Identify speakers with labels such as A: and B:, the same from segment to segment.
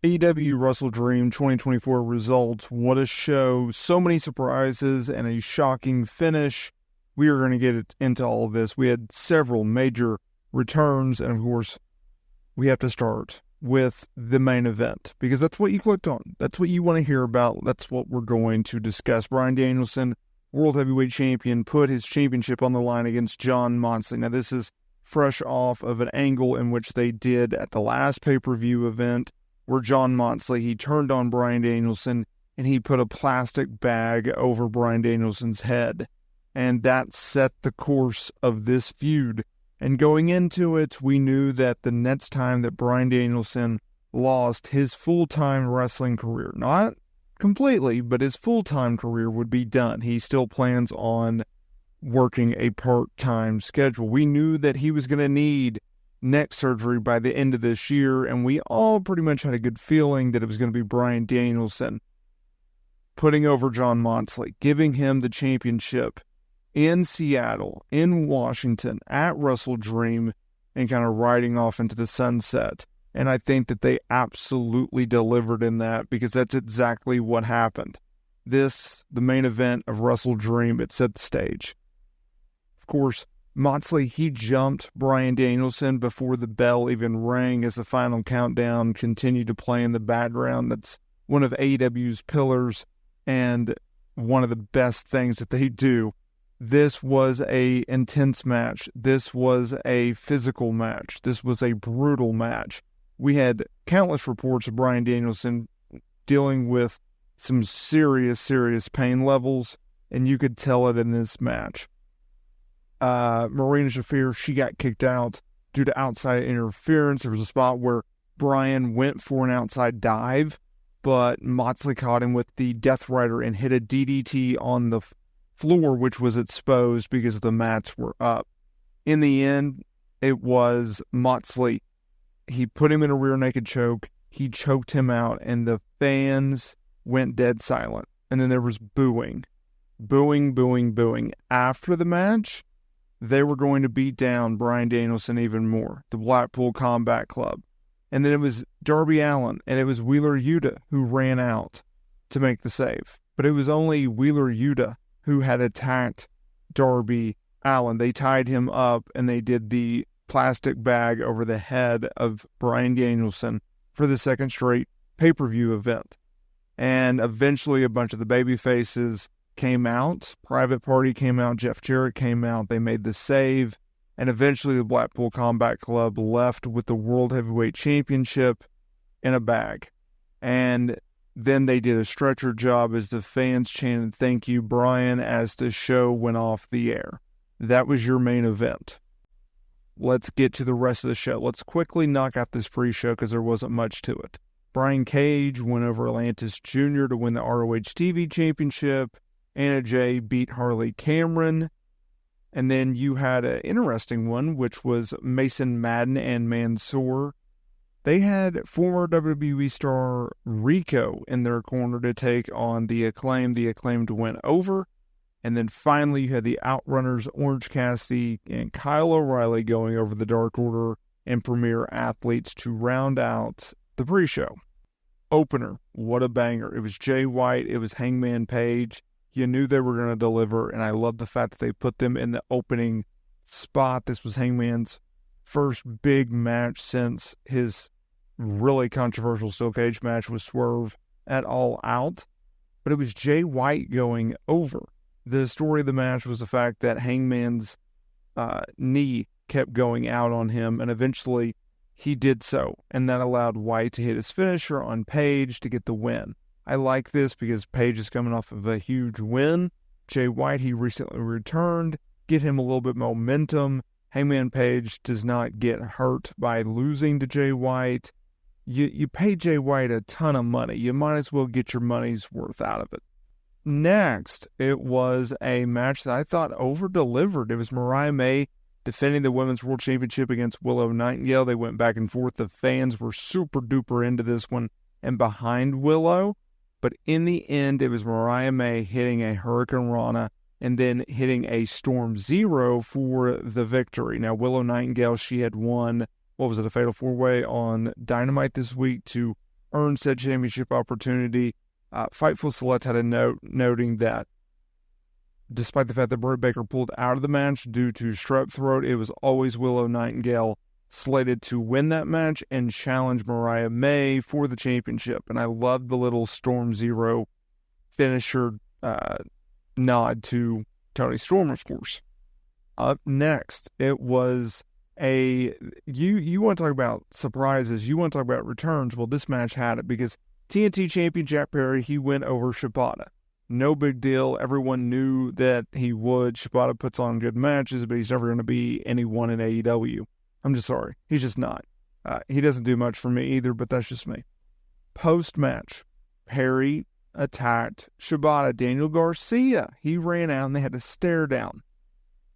A: AEW WrestleDream 2024 results. What a show. So many surprises and a shocking finish. We are going to get into all of this. We had several major returns, and of course, we have to start with the main event because that's what you clicked on. That's what you want to hear about. That's what we're going to discuss. Bryan Danielson, World Heavyweight Champion, put his championship on the line against Jon Moxley. Now, this is fresh off of an angle in which they did at the last pay-per-view event where Jon Moxley, he turned on Bryan Danielson and he put a plastic bag over Bryan Danielson's head. And that set the course of this feud. And going into it, we knew that the next time that Bryan Danielson lost his full-time wrestling career, not completely, but his full-time career would be done. He still plans on working a part-time schedule. We knew that he was going to need neck surgery by the end of this year, and we all pretty much had a good feeling that it was going to be Bryan Danielson putting over Jon Moxley, giving him the championship in Seattle, in Washington, at WrestleDream, and kind of riding off into the sunset. And I think that they absolutely delivered in that because that's exactly what happened. This, the main event of WrestleDream, it set the stage. Of course, Moxley, he jumped Bryan Danielson before the bell even rang as the final countdown continued to play in the background. That's one of AEW's pillars and one of the best things that they do. This was a intense match. This was a physical match. This was a brutal match. We had countless reports of Bryan Danielson dealing with some serious pain levels, and you could tell it in this match. Marina Shafir, she got kicked out due to outside interference. There was a spot where Bryan went for an outside dive, but Moxley caught him with the Death Rider and hit a DDT on the floor, which was exposed because the mats were up. In the end, it was Moxley. He put him in a rear naked choke. He choked him out, and the fans went dead silent. And then there was booing. Booing. After the match, they were going to beat down Bryan Danielson even more, the Blackpool Combat Club. And then it was Darby Allin, and it was Wheeler Yuta who ran out to make the save. But it was only Wheeler Yuta who had attacked Darby Allin. They tied him up, and they did the plastic bag over the head of Bryan Danielson for the second straight pay-per-view event. And eventually a bunch of the baby faces came out. Private Party came out. Jeff Jarrett came out. They made the save. And eventually the Blackpool Combat Club left with the World Heavyweight Championship in a bag. And then they did a stretcher job as the fans chanted, "Thank you, Bryan," as the show went off the air. That was your main event. Let's get to the rest of the show. Let's quickly knock out this pre-show because there wasn't much to it. Brian Cage went over Atlantis Jr. to win the ROH TV Championship. Anna Jay beat Harley Cameron. And then you had an interesting one, which was Mason Madden and Mansoor. They had former WWE star Rico in their corner to take on the Acclaim. The Acclaimed went over. And then finally, you had the Outrunners, Orange Cassidy, and Kyle O'Reilly going over the Dark Order and Premier Athletes to round out the pre-show. Opener, what a banger. It was Jay White, it was Hangman Page. You knew they were going to deliver, and I love the fact that they put them in the opening spot. This was Hangman's first big match since his really controversial steel cage match with Swerve at All Out. But it was Jay White going over. The story of the match was the fact that Hangman's knee kept going out on him, and eventually he did so, and that allowed White to hit his finisher on Page to get the win. I like this because Page is coming off of a huge win. Jay White, he recently returned, get him a little bit momentum. Hangman Page does not get hurt by losing to Jay White. You pay Jay White a ton of money. You might as well get your money's worth out of it. Next, it was a match that I thought over-delivered. It was Mariah May defending the Women's World Championship against Willow Nightingale. They went back and forth. The fans were super-duper into this one and behind Willow. But in the end, it was Mariah May hitting a Hurricane Rana and then hitting a Storm Zero for the victory. Now, Willow Nightingale, she had won, a Fatal 4-Way on Dynamite this week to earn said championship opportunity. Fightful Select had a note noting that despite the fact that Britt Baker pulled out of the match due to strep throat, it was always Willow Nightingale slated to win that match and challenge Mariah May for the championship. And I love the little Storm Zero finisher nod to Toni Storm, of course. Up next, it was you want to talk about surprises, you want to talk about returns. Well, this match had it because TNT champion Jack Perry, he went over Shibata. No big deal. Everyone knew that he would. Shibata puts on good matches, but he's never going to be anyone in AEW. I'm just sorry. He's just not. He doesn't do much for me either, but that's just me. Post-match, Perry attacked Shibata. Daniel Garcia, he ran out and they had to stare down.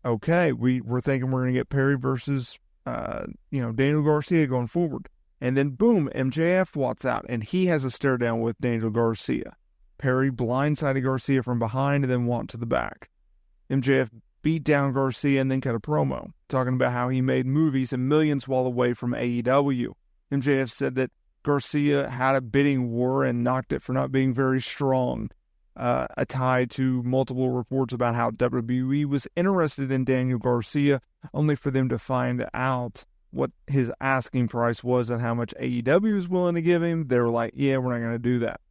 A: Okay, we're thinking we're going to get Perry versus, Daniel Garcia going forward. And then, boom, MJF walks out, and he has a stare down with Daniel Garcia. Perry blindsided Garcia from behind and then walked to the back. MJF beat down Garcia and then cut a promo, talking about how he made movies and millions while away from AEW. MJF said that Garcia had a bidding war and knocked it for not being very strong, a tie to multiple reports about how WWE was interested in Daniel Garcia, only for them to find out what his asking price was and how much AEW was willing to give him. They were like, yeah, we're not going to do that.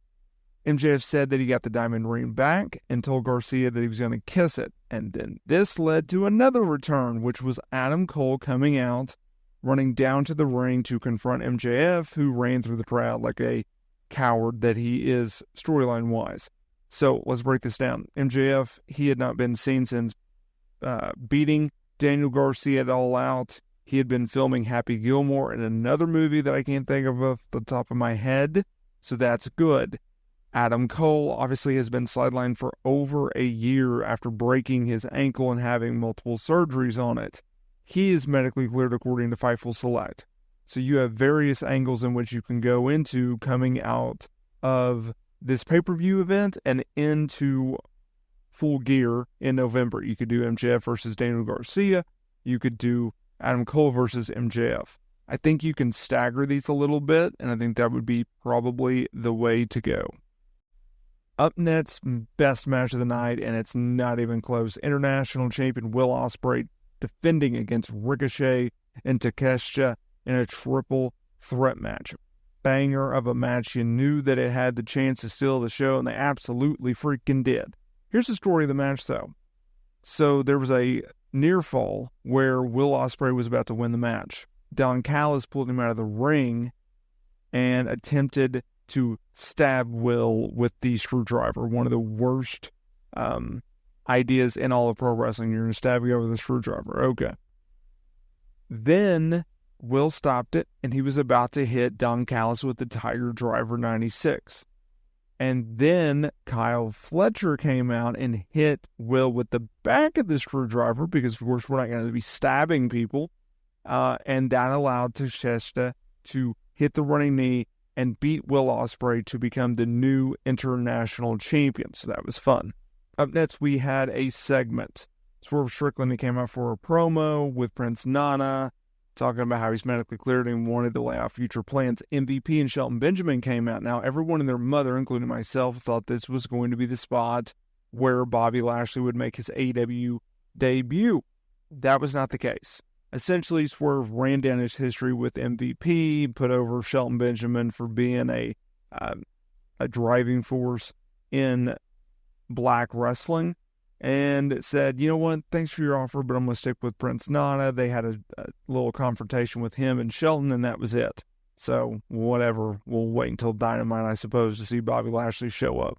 A: MJF said that he got the diamond ring back and told Garcia that he was going to kiss it. And then this led to another return, which was Adam Cole coming out, running down to the ring to confront MJF, who ran through the crowd like a coward that he is storyline-wise. So let's break this down. MJF, he had not been seen since beating Daniel Garcia at All Out. He had been filming Happy Gilmore in another movie that I can't think of off the top of my head. So that's good. Adam Cole obviously has been sidelined for over a year after breaking his ankle and having multiple surgeries on it. He is medically cleared according to Fightful Select. So you have various angles in which you can go into coming out of this pay-per-view event and into Full Gear in November. You could do MJF versus Daniel Garcia. You could do Adam Cole versus MJF. I think you can stagger these a little bit, and I think that would be probably the way to go. Up next, best match of the night, and it's not even close. International champion Will Ospreay defending against Ricochet and Takeshita in a triple threat match. Banger of a match. You knew that it had the chance to steal the show, and they absolutely freaking did. Here's the story of the match, though. So there was a near fall where Will Ospreay was about to win the match. Don Callis pulled him out of the ring and attempted to stab Will with the screwdriver. One of the worst ideas in all of pro wrestling. You're going to stab you over the screwdriver. Okay. Then Will stopped it, and he was about to hit Don Callis with the Tiger Driver 96. And then Kyle Fletcher came out and hit Will with the back of the screwdriver because, of course, we're not going to be stabbing people. And that allowed Takeshita to hit the running knee and beat Will Ospreay to become the new international champion. So that was fun. Up next, we had a segment. Swerve Strickland came out for a promo with Prince Nana, talking about how he's medically cleared and wanted to lay out future plans. MVP and Shelton Benjamin came out. Now, everyone and their mother, including myself, thought this was going to be the spot where Bobby Lashley would make his AEW debut. That was not the case. Essentially, Swerve ran down his history with MVP, put over Shelton Benjamin for being a driving force in black wrestling, and said, you know what, thanks for your offer, but I'm going to stick with Prince Nana. They had a little confrontation with him and Shelton, and that was it. So, whatever. We'll wait until Dynamite, I suppose, to see Bobby Lashley show up.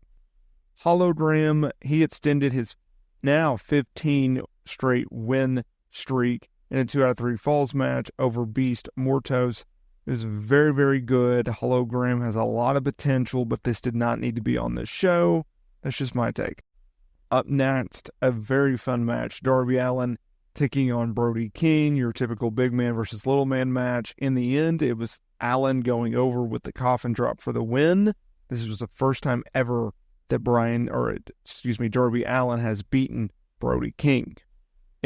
A: Hologram, he extended his now 15 straight win streak in a 2 out of 3 falls match over Beast Mortos. It was very, very good. Hologram has a lot of potential, but this did not need to be on this show. That's just my take. Up next, a very fun match. Darby Allin taking on Brody King, your typical big man versus little man match. In the end, it was Allin going over with the coffin drop for the win. This was the first time ever that Darby Allin has beaten Brody King.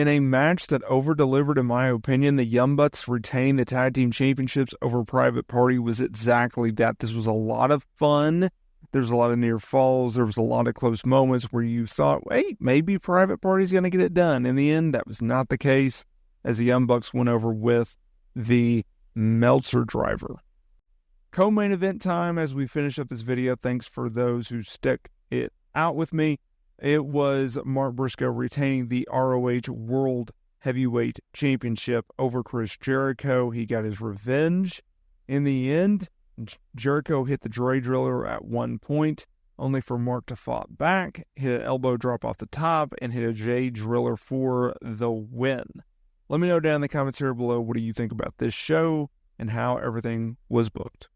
A: In a match that over-delivered, in my opinion, the Young Bucks retaining the tag team championships over Private Party was exactly that. This was a lot of fun. There's a lot of near falls. There was a lot of close moments where you thought, wait, maybe Private Party's going to get it done. In the end, that was not the case, as the Young Bucks went over with the Meltzer driver. Co-main event time as we finish up this video. Thanks for those who stick it out with me. It was Mark Briscoe retaining the ROH World Heavyweight Championship over Chris Jericho. He got his revenge. In the end, Jericho hit the Dre Driller at one point, only for Mark to fight back, hit an elbow drop off the top, and hit a J Driller for the win. Let me know down in the comments here below, what do you think about this show and how everything was booked.